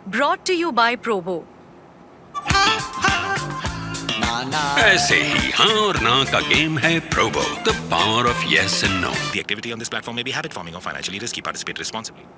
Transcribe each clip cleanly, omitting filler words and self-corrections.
Brought to you by Probo. ऐसे ही हाँ और ना का गेम है Probo, the power of yes and no. The activity on this platform may be habit forming or financially risky. Participate responsibly.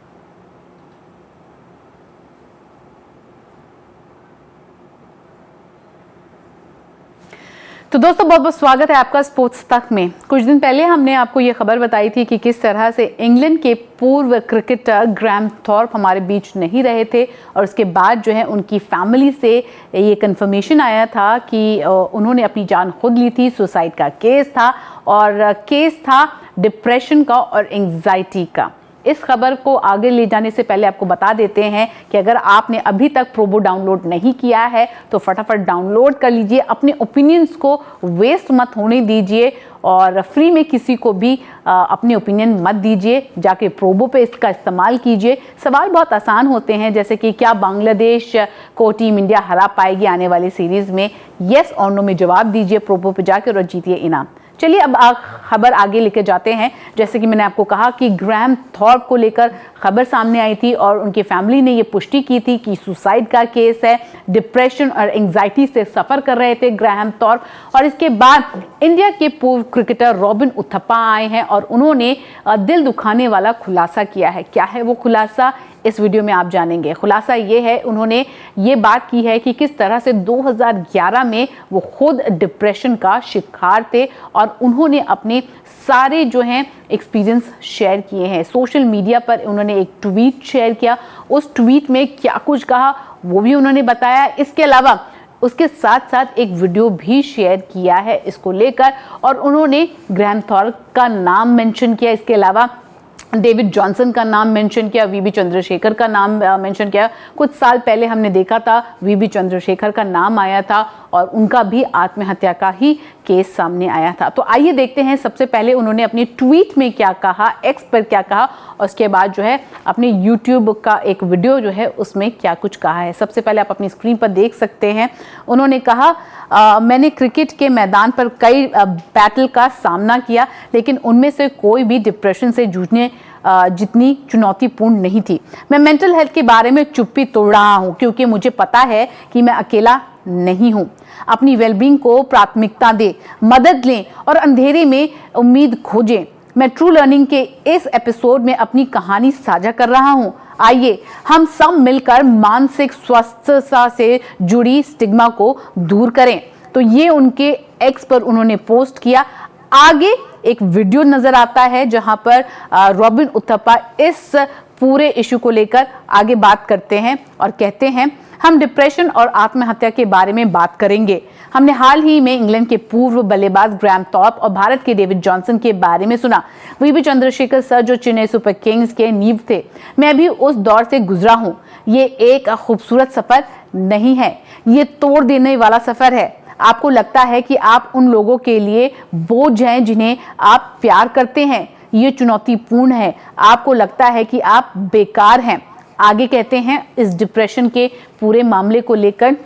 तो दोस्तों बहुत बहुत स्वागत है आपका स्पोर्ट्स तक में। कुछ दिन पहले हमने आपको ये खबर बताई थी कि किस तरह से इंग्लैंड के पूर्व क्रिकेटर ग्राहम थॉर्प हमारे बीच नहीं रहे थे और उसके बाद जो है उनकी फैमिली से ये कंफर्मेशन आया था कि उन्होंने अपनी जान खुद ली थी। सुसाइड का केस था और केस था डिप्रेशन का और एंग्जाइटी का। इस खबर को आगे ले जाने से पहले आपको बता देते हैं कि अगर आपने अभी तक प्रोबो डाउनलोड नहीं किया है तो फटाफट डाउनलोड कर लीजिए। अपने ओपिनियंस को वेस्ट मत होने दीजिए और फ्री में किसी को भी अपने ओपिनियन मत दीजिए। जाके प्रोबो पे इसका इस्तेमाल कीजिए। सवाल बहुत आसान होते हैं, जैसे कि क्या बांग्लादेश को टीम इंडिया हरा पाएगी आने वाली सीरीज में? येस और नो में जवाब दीजिए प्रोबो पे जाके और जीतिए इनाम। चलिए अब खबर आगे लेकर जाते हैं। जैसे कि मैंने आपको कहा कि ग्राहम थॉर्प को लेकर खबर सामने आई थी और उनकी फैमिली ने ये पुष्टि की थी कि सुसाइड का केस है, डिप्रेशन और एंग्जाइटी से सफ़र कर रहे थे ग्राहम थॉर्प। और इसके बाद इंडिया के पूर्व क्रिकेटर रॉबिन उथप्पा आए हैं और उन्होंने दिल दुखाने वाला खुलासा किया है। क्या है वो खुलासा, इस वीडियो में आप जानेंगे। खुलासा ये है, उन्होंने ये बात की है कि किस तरह से 2011 में वो खुद डिप्रेशन का शिकार थे और उन्होंने अपने सारे जो हैं एक्सपीरियंस शेयर किए हैं। सोशल मीडिया पर उन्होंने एक ट्वीट शेयर किया, उस ट्वीट में क्या कुछ कहा वो भी उन्होंने बताया। इसके अलावा उसके साथ साथ एक वीडियो भी शेयर किया है इसको लेकर और उन्होंने ग्राहम थॉर्प का नाम मेंशन किया। इसके अलावा डेविड जॉनसन का नाम मेंशन किया, वीबी चंद्रशेखर का नाम मेंशन किया। कुछ साल पहले हमने देखा था वीबी चंद्रशेखर का नाम आया था और उनका भी आत्महत्या का ही केस सामने आया था। तो आइए देखते हैं सबसे पहले उन्होंने अपनी ट्वीट में क्या कहा, एक्स पर क्या कहा और उसके बाद जो है अपने यूट्यूब का एक वीडियो जो है उसमें क्या कुछ कहा है। सबसे पहले आप अपनी स्क्रीन पर देख सकते हैं। उन्होंने कहा मैंने क्रिकेट के मैदान पर कई बैटल का सामना किया लेकिन उनमें से कोई भी डिप्रेशन से जूझने जितनी चुनौतीपूर्ण नहीं थी। मैं मेंटल हेल्थ के बारे में चुप्पी तोड़ रहा हूं क्योंकि मुझे पता है कि मैं अकेला नहीं हूं। अपनी वेलबींग को प्राथमिकता दें, मदद लें और अंधेरे में उम्मीद खोजें। मैं ट्रू लर्निंग के इस एपिसोड में अपनी कहानी साझा कर रहा हूं। आइए हम सब मिलकर मानसिक स्वास्थ्य से जुड़ी स्टिग्मा को दूर करें। तो ये उनके एक्स पर उन्होंने पोस्ट किया। आगे एक वीडियो नजर आता है जहां पर रॉबिन उथप्पा इस पूरे इशू को लेकर आगे बात करते हैं और कहते हैं, हम डिप्रेशन और आत्महत्या के बारे में बात करेंगे। हमने हाल ही में इंग्लैंड के पूर्व बल्लेबाज ग्राहम थॉर्प और भारत के डेविड जॉनसन के बारे में सुना। वीबी चंद्रशेखर सर जो चेन्नई सुपर किंग्स के नींव थे। मैं भी उस दौर से गुजरा हूं। ये एक खूबसूरत सफर नहीं है, ये तोड़ देने वाला सफर है। आपको लगता है कि आप उन लोगों के लिए बोझ हैं जिन्हें आप प्यार करते हैं। ये चुनौतीपूर्ण है। आपको लगता है कि आप बेकार हैं। आगे कहते हैं इस डिप्रेशन के पूरे मामले को लेकर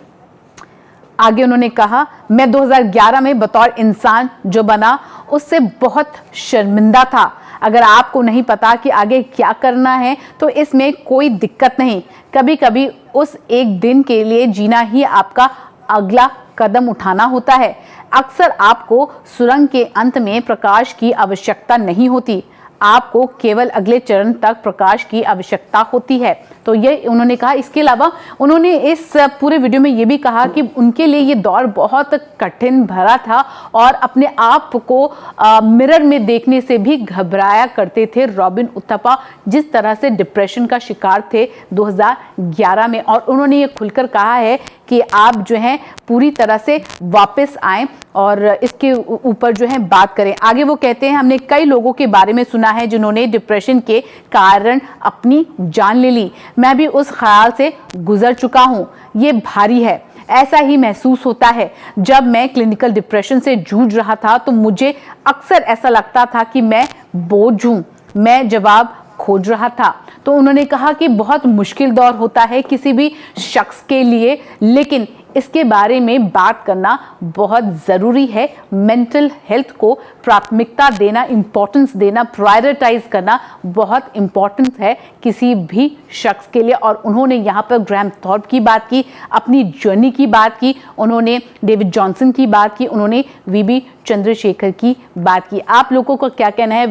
आगे उन्होंने कहा, मैं 2011 में बतौर इंसान जो बना उससे बहुत शर्मिंदा था। अगर आपको नहीं पता कि आगे क्या करना है तो इसमें कोई दिक्कत नहीं। कभी कभी उस एक दिन के लिए जीना ही आपका अगला कदम उठाना होता है। अक्सर आपको सुरंग के अंत में प्रकाश की आवश्यकता नहीं होती, आपको केवल अगले चरण तक प्रकाश की आवश्यकता होती है। तो ये उन्होंने कहा। इसके अलावा उन्होंने इस पूरे वीडियो में ये भी कहा कि उनके लिए ये दौर बहुत कठिन भरा था और अपने आप को मिरर में देखने से भी घबराया करते थे रॉबिन उथप्पा, जिस तरह से डिप्रेशन का शिकार थे 2011 में। और उन्होंने ये खुलकर कहा है कि आप जो हैं पूरी तरह से वापस आएं और इसके ऊपर जो है बात करें। आगे वो कहते हैं, हमने कई लोगों के बारे में सुना है जिन्होंने डिप्रेशन के कारण अपनी जान ले ली। मैं भी उस ख्याल से गुजर चुका हूं। ये भारी है। ऐसा ही महसूस होता है। जब मैं क्लिनिकल डिप्रेशन से जूझ रहा था तो मुझे अक्सर ऐसा लगता था कि मैं बोझ हूं। मैं जवाब खोज रहा था। तो उन्होंने कहा कि बहुत मुश्किल दौर होता है किसी भी शख्स के लिए, लेकिन इसके बारे में बात करना बहुत ज़रूरी है। मेंटल हेल्थ को प्राथमिकता देना, इंपॉर्टेंस देना, प्रायोरिटाइज करना बहुत इंपॉर्टेंट है किसी भी शख्स के लिए। और उन्होंने यहाँ पर ग्रैहम थॉर्प की बात की, अपनी जर्नी की बात की, उन्होंने डेविड जॉनसन की बात की, उन्होंने वीबी चंद्रशेखर की बात की। आप लोगों का क्या कहना है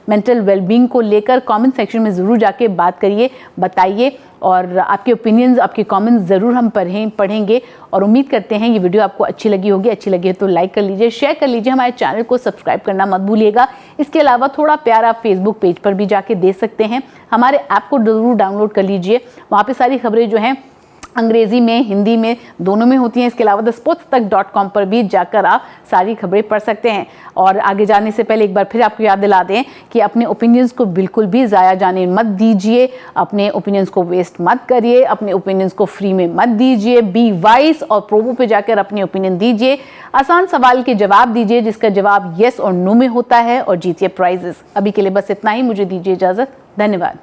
मेंटल वेलबींग को लेकर? कमेंट सेक्शन में ज़रूर जाके बात करिए, बताइए, और आपके ओपिनियंस, आपके कमेंट्स ज़रूर हम पढ़ेंगे। और उम्मीद करते हैं ये वीडियो आपको अच्छी लगी होगी। अच्छी लगी है तो लाइक कर लीजिए, शेयर कर लीजिए, हमारे चैनल को सब्सक्राइब करना मत भूलिएगा। इसके अलावा थोड़ा प्यार आप फेसबुक पेज पर भी जाके दे सकते हैं। हमारे ऐप को ज़रूर डाउनलोड कर लीजिए, वहाँ पे सारी खबरें जो हैं अंग्रेजी में, हिंदी में, दोनों में होती हैं। इसके अलावा thesportstach.com पर भी जाकर आप सारी खबरें पढ़ सकते हैं। और आगे जाने से पहले एक बार फिर आपको याद दिला दें कि अपने ओपिनियंस को बिल्कुल भी ज़ाया जाने मत दीजिए, अपने ओपिनियंस को वेस्ट मत करिए, अपने ओपिनियंस को फ्री में मत दीजिए। बी वाइस और प्रोबो पे जाकर अपने ओपिनियन दीजिए, आसान सवाल के जवाब दीजिए जिसका जवाब येस और नो में होता है, और जीतिए प्राइजेस। अभी के लिए बस इतना ही, मुझे दीजिए इजाज़त। धन्यवाद।